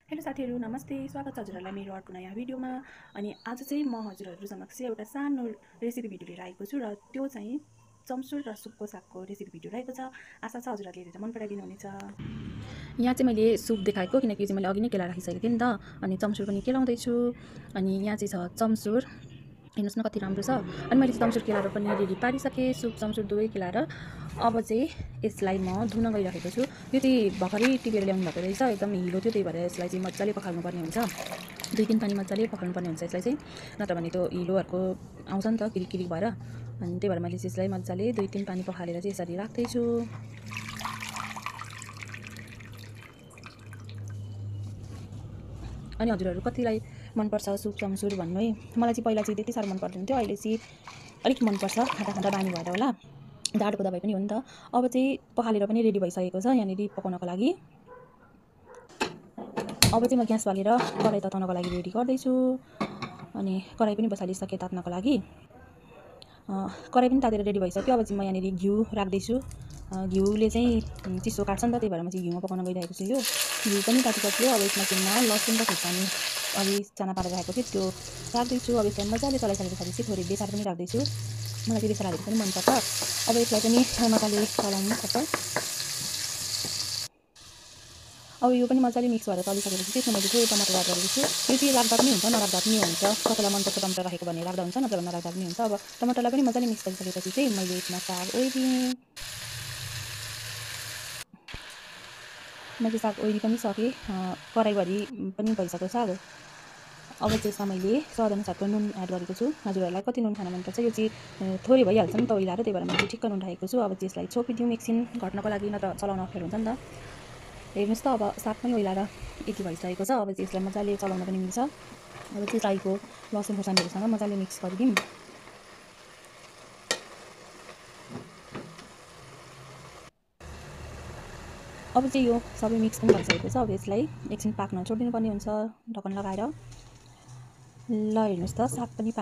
Hello साथीहरु नमस्ते स्वागत छ हजुरहरुलाई मेरो अर्को नयाँ भिडियोमा। अनि आज चाहिँ म हजुरहरु समक्ष एउटा सानो रेसिपी भिडियो लिएर आएको छु र त्यो चाहिँ चम्सुर र सुपको सागको रेसिपी भिडियो रहेको छ। आशा छ हजुरहरुले हेरेर मन पराइदिनु हुनेछ। यहाँ चाहिँ मैले सुप देखाएको किनकि चाहिँ मैले अघि नै केला राखिसकेको थिएँ नि त। अनि चम्सुर पनि केलाउँदै छु। अनि यहाँ चाहिँ छ चम्सुर, हेर्नुस् न कति राम्रो छ। अनि मैले चाहिँ चम्सुर केलाएर पनि रेडी पारिसकेँ, सुप चम्सुर दुवै केलाएर। अब चाहिँ यसलाई म धुन गइरहेको छु। यो चाहिँ भर्खरै टिपेर ल्याउनु भएको रहेछ, एकदम हिलो थियो, त्यही भएर यसलाई चाहिँ मजाले पखाल्नु पर्ने हुन्छ। 2-3 पानी मजाले पखाल्नु पर्ने हुन्छ यसलाई चाहिँ, नत्र भने त्यो हिलोहरुको आउँछ नि त किरिक किरिक भएर। अनि त्यही भएर मैले चाहिँ यसलाई मजाले 2-3 पानी पखालेर चाहिँ यसरी राख्दै छु। अनि हजुरहरु कतिलाई मन पर्छ सुप चम्सुर भन्नु है। मलाई चाहिँ पहिला चाहिँ त्यति साह्रो मन पर्दैन थियो, अहिले चाहिँ अलिक मन पर्छ, खाँदा खाँदा बानी भएर होला। जाडोको दबाई पनि हो नि त। अब चाहिँ पखालेर पनि रेडी भइसकेको छ यहाँनेरि पकाउनको लागि। अब चाहिँ म ग्यास बालेर कराई तताउनको लागि रेडी गर्दैछु। अनि कराई पनि बसालिसकेँ तात्नको लागि। कराई पनि तातेर रेडी भइसक्यो। अब चाहिँ म यहाँनेरि घिउ राख्दैछु। घिउले चाहिँ चिसो काट्छ नि त, त्यही भएर म चाहिँ घिउमा पकाउन गइरहेको छु। यो घिउ पनि तातिसक्यो। अब यसमा चाहिँ लसुन र खुर्सानी अघि चाना पारेर राखेको थिएँ त्यो राख्दैछु। अब यसलाई मजाले चलाइसकेपछि चाहिँ थोरै बेसार पनि राख्दैछु। मलाई चाहिँ बेसार हालेको पनि मनपर्छ। अब यसलाई पनि मजाले चलाउनु पर्छ। अब यो पनि मजाले मिक्स भएर चलिसकेपछि त्यसमा मैले थोरै टमाटर एड गरेको छु। यो चाहिँ राख्दा पनि हुन्छ नराख्दा पनि हुन्छ, कसैलाई मनपर्छ टमाटर राखेको भने राख्दा हुन्छ, नत्र भने नराख्दा पनि हुन्छ। अब टमाटरलाई पनि मजाले मिक्स गरिसकेपछि चाहिँ मैले यसमा साग ओइदिएँ। मैले साग ओइदी पनि सकेँ, कराईभरि पनि भइसक्यो साग। अब चाहिँ यसमा मैले स्वाद अनुसारको नुन एड गरेको छु। हजुरहरुलाई कति नुन खान मनपर्छ, यो चाहिँ थोरै भइहाल्छ नि त ओइलाएर, त्यही भएर मैले ठिक्क नुन राखेको छु। अब चाहिँ यसलाई छोपिदिउँ एकछिन घट्नको लागि, नत्र चलाउन अप्ठ्यारो हुन्छ नि त। हेर्नुस् त अब साग पनि ओइलाएर यति भइसकेको छ। अब चाहिँ यसलाई मजाले चलाउन पनि मिल्छ। अब चाहिँ चाहिएको लसुन खुर्सानीहरुसँग मजाले मिक्स गरिदिउँ। अब चाहिँ यो सबै मिक्स पनि भइसकेको छ। अब यसलाई एकछिन पाक्न छोडिदिनु पर्ने हुन्छ ढकन लगाएर। ल हेर्नुस् त साग पनि